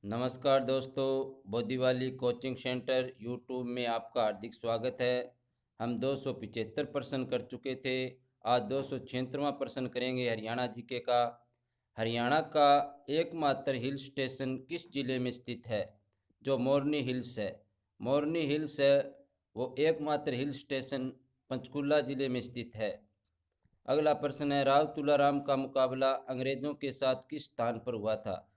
नमस्कार दोस्तों, बोदीवाली coaching centre YouTube में आपका हार्दिक स्वागत है। हम 275 प्रश्न कर चुके थे। आज 276वां प्रश्न करेंगे हरियाणा जीके का। हरियाणा का एकमात्र हिल स्टेशन किस जिले में स्थित है? जो मोरनी हिल्स है। मोरनी हिल्स है वो एकमात्र हिल स्टेशन पंचकुला जिले में स्थित है। अगला प्रश्न है, राव तुलाराम का मुकाबला अंग्रेजों के साथ किस स्थान पर हुआ था?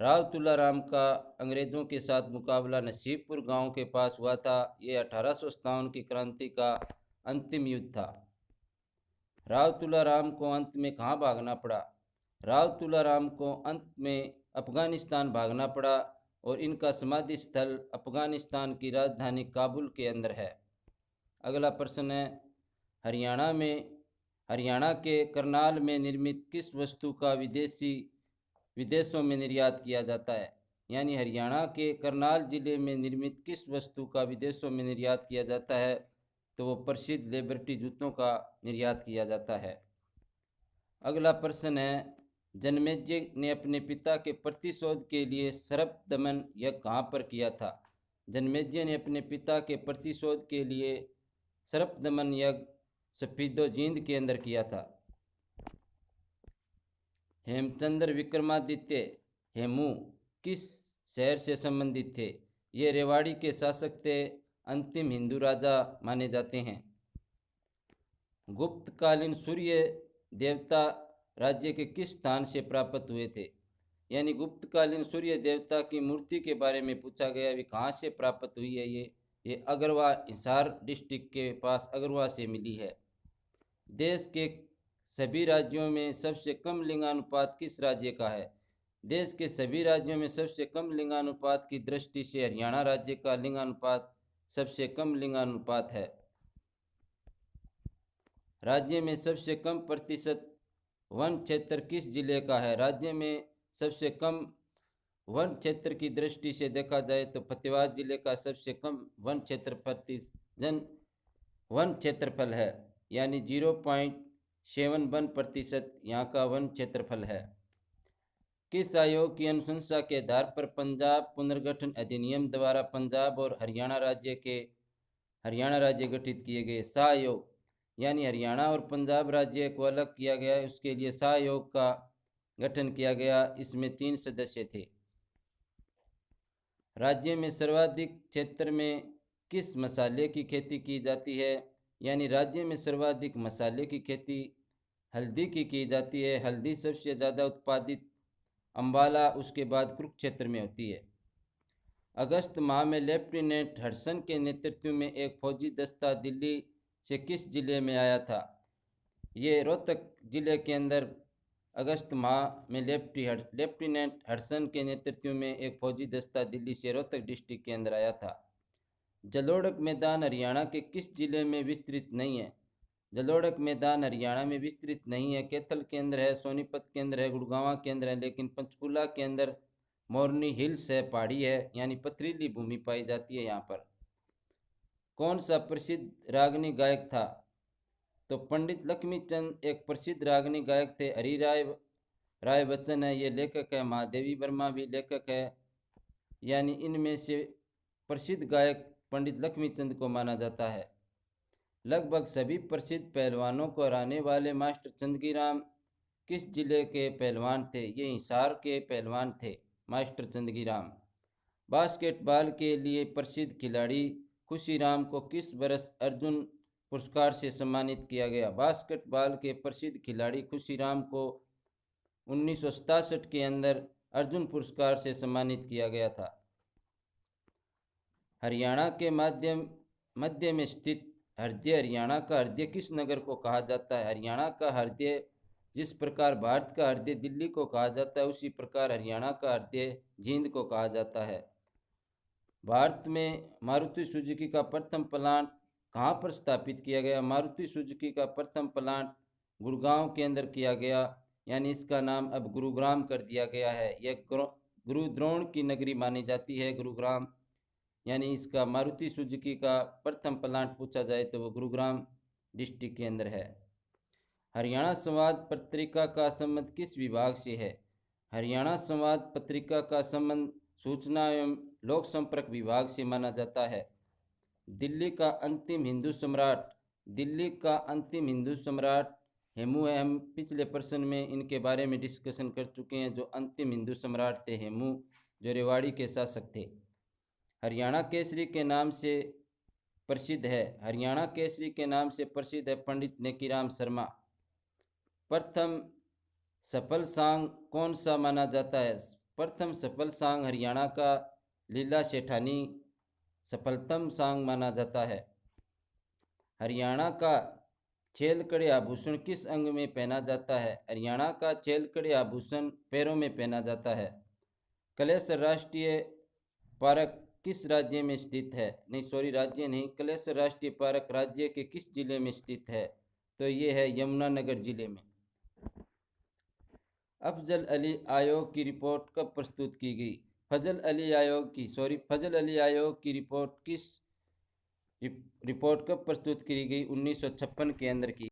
राव तुलाराम का अंग्रेजों के साथ मुकाबला नसीबपुर गांव के पास हुआ था। ये 1857 की क्रांति का अंतिम युद्ध था। राव तुलाराम को अंत में कहाँ भागना पड़ा? राव तुलाराम को अंत में अफगानिस्तान भागना पड़ा और इनका समाधि स्थल अफगानिस्तान की राजधानी काबुल के अंदर है। अगला प्रश्न है, हरियाणा के करनाल में निर्मित किस वस्तु का विदेशों में निर्यात किया जाता है? यानी हरियाणा के करनाल जिले में निर्मित किस वस्तु का विदेशों में निर्यात किया जाता है? तो वो प्रसिद्ध लिबर्टी जूतों का निर्यात किया जाता है। अगला प्रश्न है, जन्मेजय ने अपने पिता के प्रतिशोध के लिए सर्पदमन यज्ञ कहाँ पर किया था? जन्मेजय ने अपने पिता के प्रतिशोध के लिए सर्पदमन यज्ञ सफीदो जींद के अंदर किया था। हेमचंद्र विक्रमादित्य हेमू किस शहर से संबंधित थे? ये रेवाड़ी के शासक थे, अंतिम हिंदू राजा माने जाते हैं। गुप्तकालीन सूर्य देवता राज्य के किस स्थान से प्राप्त हुए थे? यानी गुप्तकालीन सूर्य देवता की मूर्ति के बारे में पूछा गया, वे कहाँ से प्राप्त हुई है? ये अगरवा हिसार डिस्ट्रिक्ट के पास अगरवा से मिली है। देश के सभी राज्यों में सबसे कम लिंगानुपात किस राज्य का है? देश के सभी राज्यों में सबसे कम लिंगानुपात की दृष्टि से हरियाणा राज्य का लिंगानुपात सबसे कम लिंगानुपात है। राज्य में सबसे कम प्रतिशत वन क्षेत्र किस जिले का है? राज्य में सबसे कम वन क्षेत्र की दृष्टि से देखा जाए तो फतेहाबाद जिले का सबसे कम वन क्षेत्रफल है, यानी 0.71% यहाँ का वन क्षेत्रफल है। किस आयोग की अनुशंसा के आधार पर पंजाब पुनर्गठन अधिनियम द्वारा पंजाब और हरियाणा राज्य गठित किए गए? सहयोग, यानी हरियाणा और पंजाब राज्य को अलग किया गया, उसके लिए सहयोग का गठन किया गया। इसमें 3 सदस्य थे। राज्य में सर्वाधिक क्षेत्र में किस मसाले की खेती की जाती है? यानी राज्य में सर्वाधिक मसाले की खेती हल्दी की जाती है। हल्दी सबसे ज़्यादा उत्पादित अंबाला, उसके बाद कुरुक्षेत्र में होती है। अगस्त माह में लेफ्टिनेंट हडसन के नेतृत्व में एक फौजी दस्ता दिल्ली से किस जिले में आया था? ये रोहतक जिले के अंदर अगस्त माह में लेफ्टिनेंट हडसन के नेतृत्व में एक फौजी दस्ता दिल्ली से रोहतक डिस्ट्रिक्ट के अंदर आया था। जलोढ़क मैदान हरियाणा के किस जिले में विस्तृत नहीं है? जलोढ़क मैदान हरियाणा में विस्तृत नहीं है। कैथल के अंदर है, सोनीपत के अंदर है, गुड़गांव के अंदर है, लेकिन पंचकुला के अंदर मोरनी हिल्स है, पहाड़ी है, यानी पथरीली भूमि पाई जाती है यहाँ पर। कौन सा प्रसिद्ध रागनी गायक था? तो पंडित लक्ष्मीचंद एक प्रसिद्ध रागनी गायक थे। राय बच्चन है, ये लेखक है। महादेवी वर्मा भी लेखक है। यानी इनमें से प्रसिद्ध गायक पंडित लक्ष्मीचंद को माना जाता है। लगभग सभी प्रसिद्ध पहलवानों को हराने वाले मास्टर चंदगीराम किस जिले के पहलवान थे? ये हिसार के पहलवान थे, मास्टर चंदगीराम। बास्केटबॉल के लिए प्रसिद्ध खिलाड़ी खुशीराम को किस वर्ष अर्जुन पुरस्कार से सम्मानित किया गया? बास्केटबॉल के प्रसिद्ध खिलाड़ी खुशीराम को 1967 के अंदर अर्जुन पुरस्कार से सम्मानित किया गया था। हरियाणा के मध्य में स्थित हृदय, हरियाणा का हृदय किस नगर को कहा जाता है? हरियाणा का हृदय, जिस प्रकार भारत का हृदय दिल्ली को कहा जाता है, उसी प्रकार हरियाणा का हृदय जींद को कहा जाता है। भारत में मारुति सुजुकी का प्रथम प्लांट कहाँ पर स्थापित किया गया? मारुति सुजुकी का प्रथम प्लांट गुड़गांव के अंदर किया गया, यानी इसका नाम अब गुरुग्राम कर दिया गया है। यह गुरुद्रोण की नगरी मानी जाती है, गुरुग्राम। यानी इसका मारुति सुजुकी का प्रथम प्लांट पूछा जाए तो वो गुरुग्राम डिस्ट्रिक्ट के अंदर है। हरियाणा संवाद पत्रिका का संबंध किस विभाग से है? हरियाणा संवाद पत्रिका का संबंध सूचना एवं लोक संपर्क विभाग से माना जाता है। दिल्ली का अंतिम हिंदू सम्राट, दिल्ली का अंतिम हिंदू सम्राट हेमू है। हम पिछले प्रश्न में इनके बारे में डिस्कशन कर चुके हैं। जो अंतिम हिंदू सम्राट थे हेमू, जो रेवाड़ी के शासक थे। हरियाणा केसरी के नाम से प्रसिद्ध है, हरियाणा केसरी के नाम से प्रसिद्ध है पंडित नेकीराम शर्मा। प्रथम सफल सांग कौन सा माना जाता है? प्रथम सफल सांग हरियाणा का लीला सेठानी सफलतम सांग माना जाता है। हरियाणा का छेलकड़े आभूषण किस अंग में पहना जाता है? हरियाणा का छेलकड़े आभूषण पैरों में पहना जाता है। कलेसर राष्ट्रीय पार्क किस राज्य में स्थित है? नहीं सॉरी, राज्य नहीं, कलेसर राष्ट्रीय पार्क राज्य के किस जिले में स्थित है? तो ये है यमुनानगर जिले में। अफजल अली आयोग की रिपोर्ट कब प्रस्तुत की गई? फजल अली आयोग की रिपोर्ट कब प्रस्तुत की गई? 1956 के अंदर की।